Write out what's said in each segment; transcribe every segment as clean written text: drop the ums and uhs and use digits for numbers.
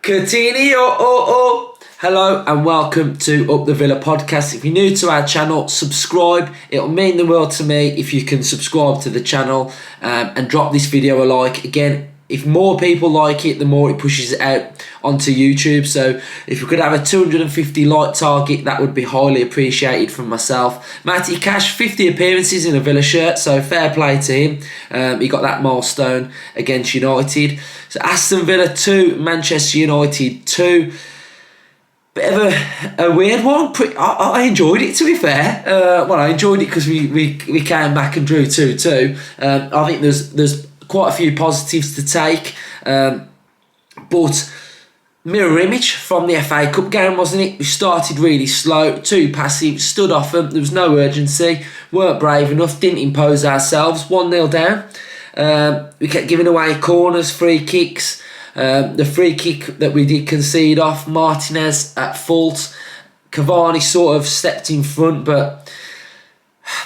Coutinho. Hello and welcome to Up the Villa podcast. If you're new to our channel, subscribe. It'll mean the world to me if you can subscribe to the channel and drop this video a like. Again, if more people like it, the more it pushes it out onto YouTube. So if we could have a 250 like target, that would be highly appreciated from myself. Matty Cash, 50 appearances in a Villa shirt, so fair play to him. He got that milestone against United. So Aston Villa 2, Manchester United 2. Bit of a weird one. I enjoyed it, to be fair. I enjoyed it because we came back and drew 2-2. I think there's quite a few positives to take. But mirror image from the FA Cup game, wasn't it? We started really slow, too passive, stood off them. There was no urgency. Weren't brave enough, didn't impose ourselves. 1-0 down. We kept giving away corners, free kicks. The free kick that we did concede off, Martinez at fault. Cavani sort of stepped in front, but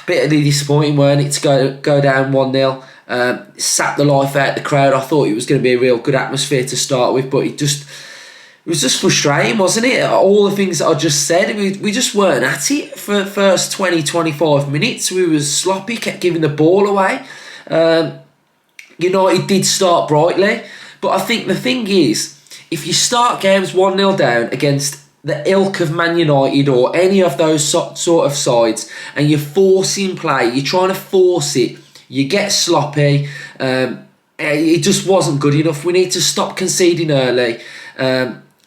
bitterly disappointing, weren't it, to go down 1-0. Sapped the life out of the crowd. I thought it was going to be a real good atmosphere to start with, but it was just frustrating, wasn't it? All the things that I just said, we just weren't at it for the first 20-25 minutes. We was sloppy, kept giving the ball away. United did start brightly. But I think the thing is, if you start games 1-0 down against the ilk of Man United or any of those sort of sides, and you're forcing play, you're trying to force it, you get sloppy, it just wasn't good enough. We need to stop conceding early,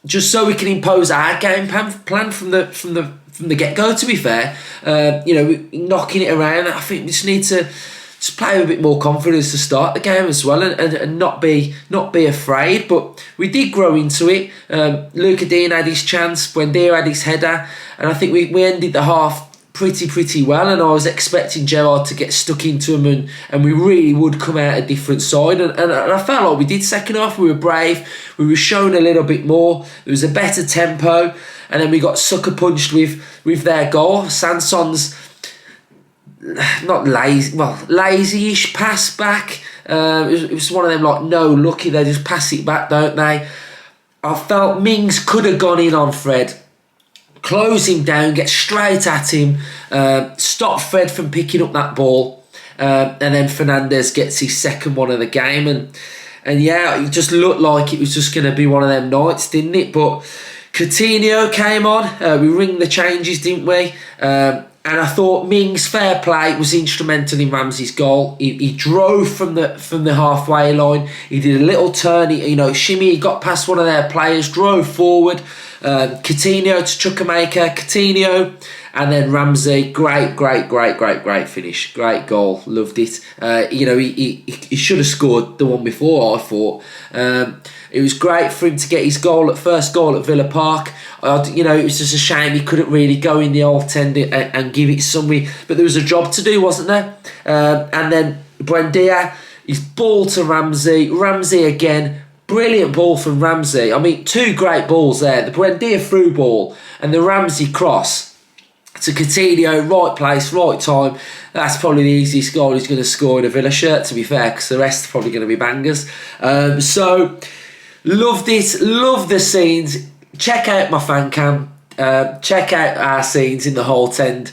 just so we can impose our game plan from the get-go, to be fair. Knocking it around, I think we just need to just play with a bit more confidence to start the game as well, and not be afraid. But we did grow into it. Luca Dean had his chance, Buendia had his header, and I think we ended the half pretty well, and I was expecting Gerrard to get stuck into him and we really would come out a different side, and I felt like we did second half. We were brave, we were shown a little bit more, there was a better tempo, and then we got sucker punched with their goal. Sanson's not lazy, lazy-ish pass back. It was one of them like, no, lucky, they just pass it back, don't they? I felt Mings could have gone in on Fred, close him down, get straight at him, stop Fred from picking up that ball, and then Fernandes gets his second one of the game, and yeah, it just looked like it was just going to be one of them nights, didn't it? But Coutinho came on, we ring the changes, didn't we? And I thought Mings, fair play, was instrumental in Ramsey's goal. He drove from the halfway line. He did a little turn, shimmy. He got past one of their players, drove forward. Coutinho to Chukwuemeka, Coutinho, and then Ramsey. Great finish. Great goal. Loved it. He should have scored the one before, I thought. It was great for him to get his first goal at Villa Park. It was just a shame he couldn't really go in the old end and give it somewhere. But there was a job to do, wasn't there? And then Buendia, his ball to Ramsey. Ramsey again. Brilliant ball from Ramsey. I mean, two great balls there. The Buendia through ball and the Ramsey cross to Coutinho. Right place, right time. That's probably the easiest goal he's going to score in a Villa shirt, to be fair, because the rest are probably going to be bangers. So, loved it. Love the scenes. Check out my fan cam. Check out our scenes in the Holt End.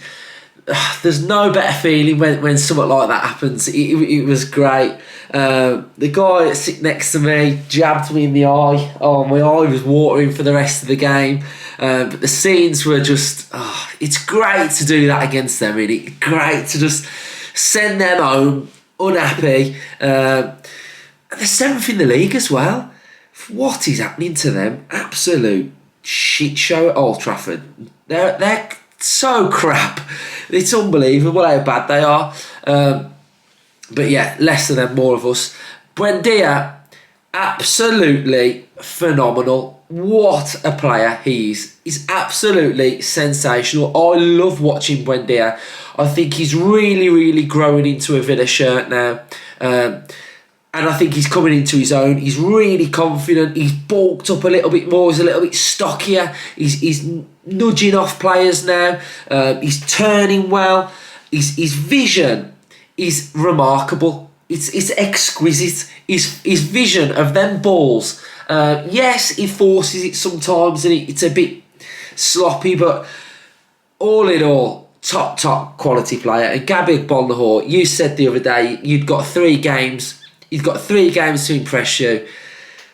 There's no better feeling when something like that happens. It was great. The guy that sat next to me jabbed me in the eye. Oh, my eye was watering for the rest of the game. But the scenes were just... it's great to do that against them, really. Great to just send them home unhappy. And they're 7th in the league as well. What is happening to them? Absolute shit show at Old Trafford. They're so crap. It's unbelievable how bad they are. But yeah, less of them, more of us. Buendia, absolutely phenomenal. What a player he is. He's absolutely sensational. I love watching Buendia. I think he's really growing into a Villa shirt now. And I think he's coming into his own. He's really confident. He's bulked up a little bit more. He's a little bit stockier. He's nudging off players now. He's turning well. His vision is remarkable. It's exquisite. His vision of them balls Yes, he forces it sometimes and it's a bit sloppy, but all in all, top quality player. And Gabi Bonlahor, you said the other day you'd got 3 games. You've got 3 games to impress you.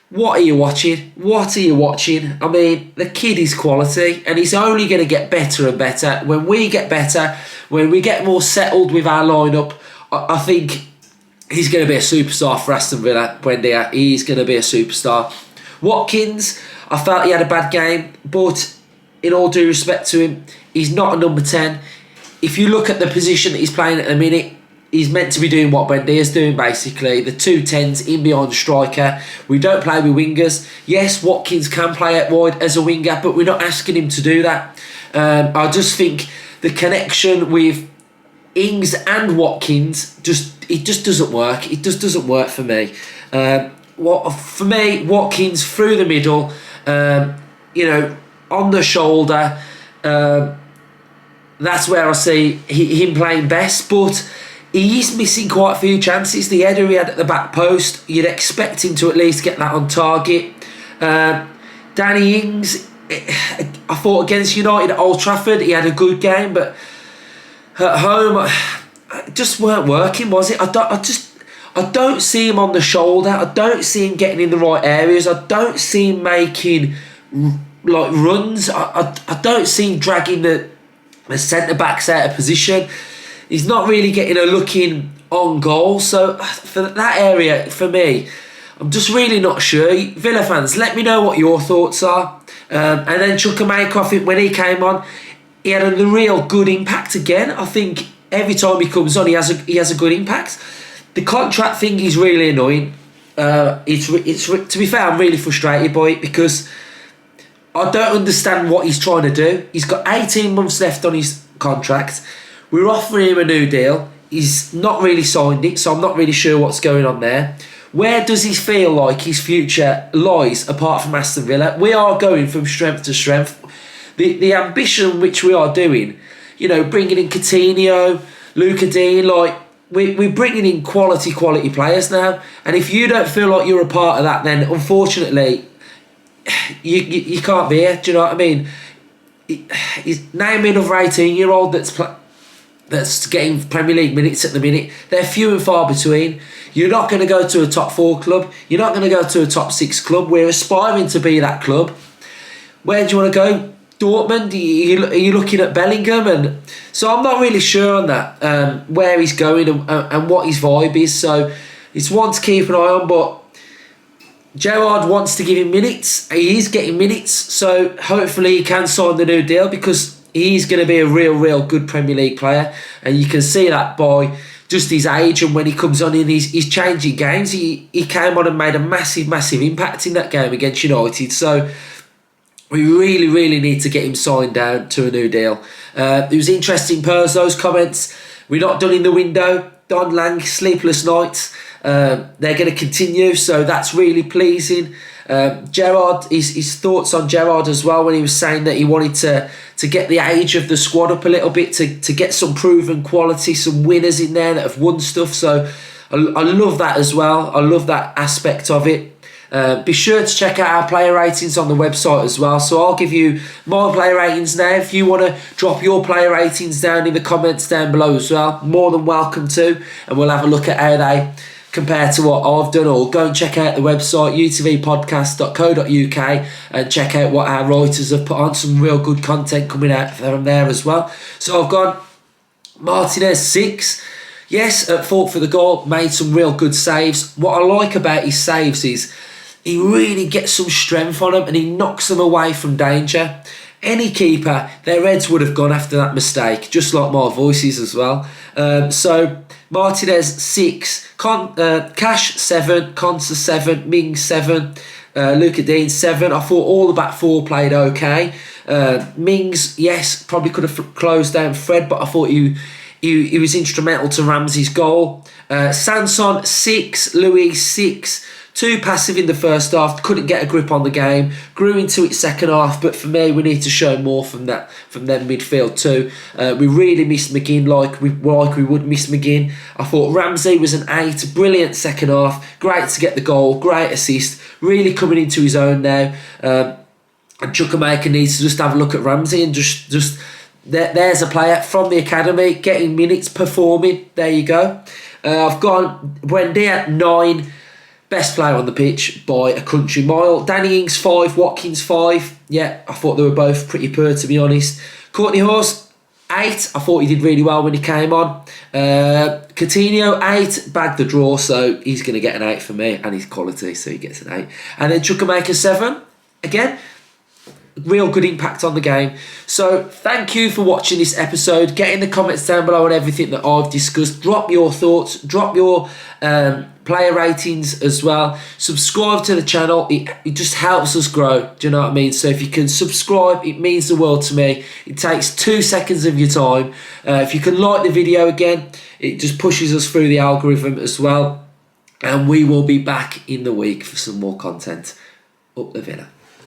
What are you watching? What are you watching? I mean, the kid is quality and he's only going to get better and better. When we get better, when we get more settled with our lineup, I think he's going to be a superstar for Aston Villa. Buendia, he's going to be a superstar. Watkins, I felt he had a bad game, but in all due respect to him, he's not a number 10. If you look at the position that he's playing at the minute, he's meant to be doing what Buendia's doing, basically. The 2 10s in behind the striker. We don't play with wingers. Yes, Watkins can play out wide as a winger, but we're not asking him to do that. I just think the connection with Ings and Watkins, it just doesn't work. It just doesn't work for me. For me, Watkins through the middle, on the shoulder, that's where I see him playing best, but he's missing quite a few chances. The header he had at the back post, you'd expect him to at least get that on target. Danny Ings, I thought against United at Old Trafford, he had a good game, but at home, it just weren't working, was it? I don't see him on the shoulder. I don't see him getting in the right areas. I don't see him making runs. I don't see him dragging the centre-backs out of position. He's not really getting a look in on goal. So for that area, for me, I'm just really not sure. Villa fans, let me know what your thoughts are. And then Chukwuemeka, I think when he came on, he had a real good impact again. I think every time he comes on, he has a good impact. The contract thing is really annoying. It's to be fair, I'm really frustrated by it because I don't understand what he's trying to do. He's got 18 months left on his contract. We're offering him a new deal. He's not really signed it, so I'm not really sure what's going on there. Where does he feel like his future lies apart from Aston Villa? We are going from strength to strength. The ambition which we are doing, bringing in Coutinho, Luca Dean, we're bringing in quality players now. And if you don't feel like you're a part of that, then unfortunately, you can't be here. Do you know what I mean? Name me another 18-year-old that's getting Premier League minutes at the minute. They're few and far between. You're not going to go to a top 4 club. You're not going to go to a top 6 club. We're aspiring to be that club. Where do you want to go? Dortmund? Are you looking at Bellingham? And so I'm not really sure on that, where he's going and what his vibe is. So it's one to keep an eye on, but Gerrard wants to give him minutes. He is getting minutes, so hopefully he can sign the new deal because he's going to be a real good Premier League player. And you can see that by just his age, and when he comes on in, he's changing games. He came on and made a massive impact in that game against United. So we really need to get him signed down to a new deal. It was interesting, those comments. We're not done in the window. Don Lang, sleepless nights. They're going to continue, so that's really pleasing. Gerrard, his thoughts on Gerrard as well, when he was saying that he wanted to get the age of the squad up a little bit, to get some proven quality, some winners in there that have won stuff. So I love that as well. I love that aspect of it. Be sure to check out our player ratings on the website as well. So I'll give you my player ratings now. If you want to drop your player ratings down in the comments down below as well, more than welcome to, and we'll have a look at how they compare to what I've done. Or go and check out the website utvpodcast.co.uk and check out what our writers have put on. Some real good content coming out from there as well. So I've gone Martinez 6. Yes, at fault for the goal, made some real good saves. What I like about his saves is he really gets some strength on them and he knocks them away from danger. Any keeper, their heads would have gone after that mistake, just like my voices as well. So Martinez 6, Cash 7, Konsa 7, Mings 7, Luca Dean 7. I thought all the back 4 played okay. Mings, yes, probably could have closed down Fred, but I thought he was instrumental to Ramsey's goal. Sanson 6, Luis 6, Too passive in the first half, couldn't get a grip on the game, grew into it second half, but for me we need to show more from them midfield too. We really missed McGinn like we would miss McGinn. I thought Ramsey was an 8, brilliant second half, great to get the goal, great assist, really coming into his own now. And Chukwuemeka needs to just have a look at Ramsey and just there's a player from the academy getting minutes, performing. There you go. I've gone Wendy at 9. Best player on the pitch by a country mile. Danny Ings 5, Watkins 5. Yeah, I thought they were both pretty poor, to be honest. Courtney Horse 8. I thought he did really well when he came on. Coutinho 8, bagged the draw, so he's going to get an 8 for me, and he's quality, so he gets an 8. And then Chukwuemeka 7. Again, real good impact on the game. So thank you for watching this episode. Get in the comments down below on everything that I've discussed. Drop your thoughts, drop your player ratings as well. Subscribe to the channel. It just helps us grow. Do you know what I mean? So if you can subscribe, it means the world to me. It takes 2 seconds of your time. If you can like the video again, it just pushes us through the algorithm as well. And we will be back in the week for some more content. Up the Villa.